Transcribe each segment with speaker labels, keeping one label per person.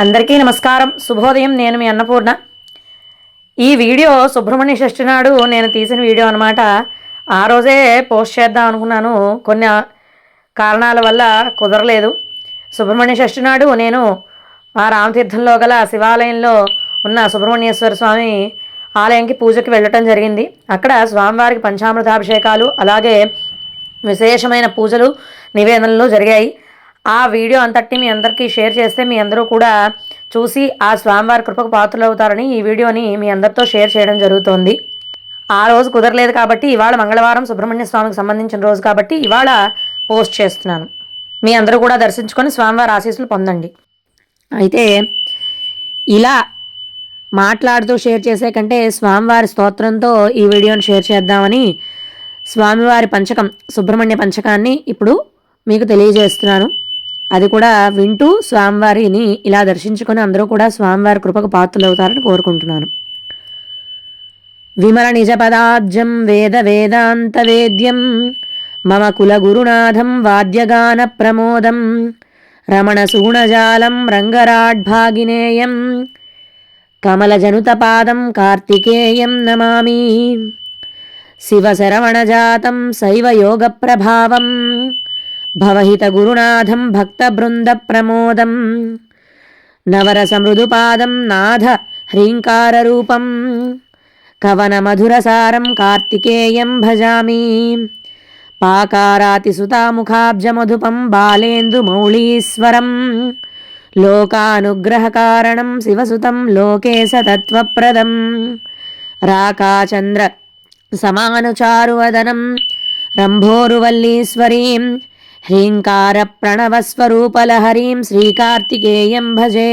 Speaker 1: అందరికీ నమస్కారం, శుభోదయం. నేను మీ అన్నపూర్ణ. ఈ వీడియో సుబ్రహ్మణ్య షష్ఠి నాడు నేను తీసిన వీడియో అనమాట. ఆ రోజే పోస్ట్ చేద్దాం అనుకున్నాను, కొన్ని కారణాల వల్ల కుదరలేదు. సుబ్రహ్మణ్య షష్ఠి నాడు నేను ఆ రామతీర్థంలో గల శివాలయంలో ఉన్న సుబ్రహ్మణ్యేశ్వర స్వామి ఆలయంకి పూజకి వెళ్ళటం జరిగింది. అక్కడ స్వామివారికి పంచామృతాభిషేకాలు, అలాగే విశేషమైన పూజలు, నివేదనలు జరిగాయి. ఆ వీడియో అంతటిని మీ అందరికీ షేర్ చేస్తే మీ అందరూ కూడా చూసి ఆ స్వామివారి కృపకు పాత్రలు అవుతారని ఈ వీడియోని మీ అందరితో షేర్ చేయడం జరుగుతోంది. ఆ రోజు కుదరలేదు కాబట్టి ఇవాళ మంగళవారం సుబ్రహ్మణ్య స్వామికి సంబంధించిన రోజు కాబట్టి ఇవాళ పోస్ట్ చేస్తున్నాను. మీ అందరూ కూడా దర్శించుకొని స్వామివారి ఆశీస్సులు పొందండి. అయితే ఇలా మాట్లాడుతూ షేర్ చేసే కంటే స్వామివారి స్తోత్రంతో ఈ వీడియోని షేర్ చేద్దామని స్వామివారి పంచకం, సుబ్రహ్మణ్య పంచకాన్ని ఇప్పుడు మీకు తెలియజేస్తున్నాను. అది కూడా వింటూ స్వామివారిని ఇలా దర్శించుకొని అందరూ కూడా స్వామివారి కృపకు పాత్రలవుతారని కోరుకుంటున్నాను. విమల నిజ పదాబ్జం వేద వేదాంత వేద్యం మమ కుల గురునాథం వాద్యగాన ప్రమోదం రమణ సూణజాలం రంగరాడ్భాగినేయం కమలజనుతపాదం కార్తికేయం నమామి శివశరవణజాతం శైవయోగ ప్రభావం భవహిత గురునాథం భక్త బృంద ప్రమోదం నవరస మృదుపాదం నాథ హ్రీంకార రూపం కవన మధురసారం కార్తికేయం భజామి పాకారాతిసుతాముఖాబ్జమధుపం బాలేందు మౌళీశ్వరం లోకానుగ్రహకారణం శివసుతం లోకేశ తత్వప్రదం రాకాచంద్ర సమానుచారువదనం రంభోరువల్లీశ్వరీం హ్రీంకార ప్రణవస్వరూపలహరీం శ్రీకార్తికేయం భజే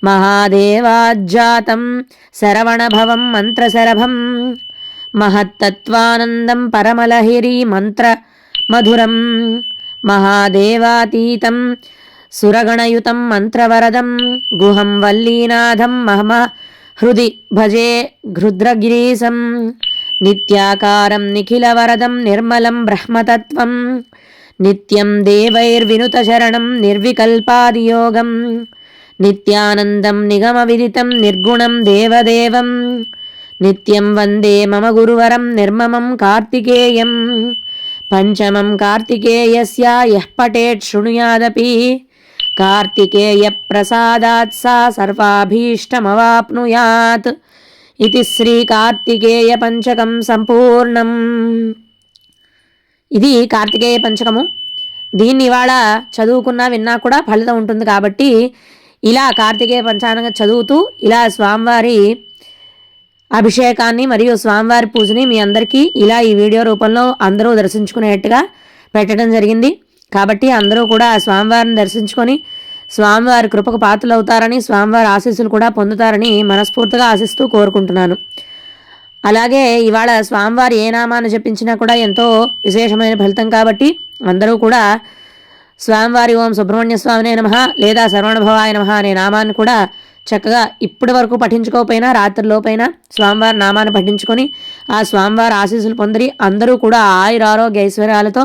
Speaker 1: మహాదేవాజ్జాతం శరవణభవం మంత్రశరభం మహత్తత్వానందం పరమలహిరీ మంత్ర మధురం మహాదేవాతీతం సురగణయుతం మంత్రవరదం గుహం వల్లీనాథం మహమ హృది భజే ఘృద్రగిరీశం నిత్యాకారం నిఖిలవరదం నిర్మలం బ్రహ్మతత్వం నిత్యం దేవైర్వినుతశరణం నిర్వికల్పాదియోగం నిత్యానందం నిగమ విదితం నిర్గుణం దేవదేవం నిత్యం వందే మమ గురువరం నిర్మమం కార్తికేయం పంచమం కార్తికేయస్య యః పఠేత్ శృణుయాదపి కార్తికేయ ప్రసాదాత్ సా సర్వాభీష్టమవాప్నుయాత్ ఇది శ్రీ కార్తికేయ పంచకం సంపూర్ణం. ఇది కార్తికేయ పంచకము. దీన్ని ఇవాళ చదువుకున్నా విన్నా కూడా ఫలితం ఉంటుంది కాబట్టి ఇలా కార్తికేయ పంచాంగం చదువుతూ ఇలా స్వామివారి అభిషేకాన్ని మరియు స్వామివారి పూజని మీ అందరికీ ఇలా ఈ వీడియో రూపంలో అందరూ దర్శించుకునేట్టుగా పెట్టడం జరిగింది. కాబట్టి అందరూ కూడా స్వామివారిని దర్శించుకొని స్వామివారి కృపకు పాత్రలు అవుతారని, స్వామివారి ఆశీస్సులు కూడా పొందుతారని మనస్ఫూర్తిగా ఆశిస్తూ కోరుకుంటున్నాను. అలాగే ఇవాళ స్వామివారి ఏ నామాన్ని జపించినా కూడా ఎంతో విశేషమైన ఫలితం కాబట్టి అందరూ కూడా స్వామివారి ఓం సుబ్రహ్మణ్య స్వామినే నమః లేదా శరవణభవాయ నమః అనే నామాన్ని కూడా చక్కగా ఇప్పటి వరకు పఠించుకోకపోయినా రాత్రిలోపైనా స్వామివారి నామాన్ని పఠించుకొని ఆ స్వామివారి ఆశీస్సులు పొంది అందరూ కూడా ఆయురారోగ్య ఐశ్వర్యాలతో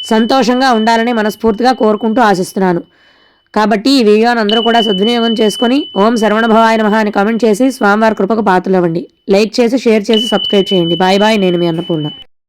Speaker 1: సంతోషంగా ఉండాలని మనస్ఫూర్తిగా కోరుకుంటూ ఆశిస్తున్నాను. కాబట్టి ఈ వీడియోని అందరూ కూడా సద్వినియోగం చేసుకొని ఓం శరవణభవాయ నమః అని కామెంట్ చేసి స్వామివారి కృపకు పాత్రలు ఇవ్వండి. లైక్ చేసి, షేర్ చేసి, సబ్స్క్రైబ్ చేయండి. Bye bye. నేను మీ అన్నపూర్ణ.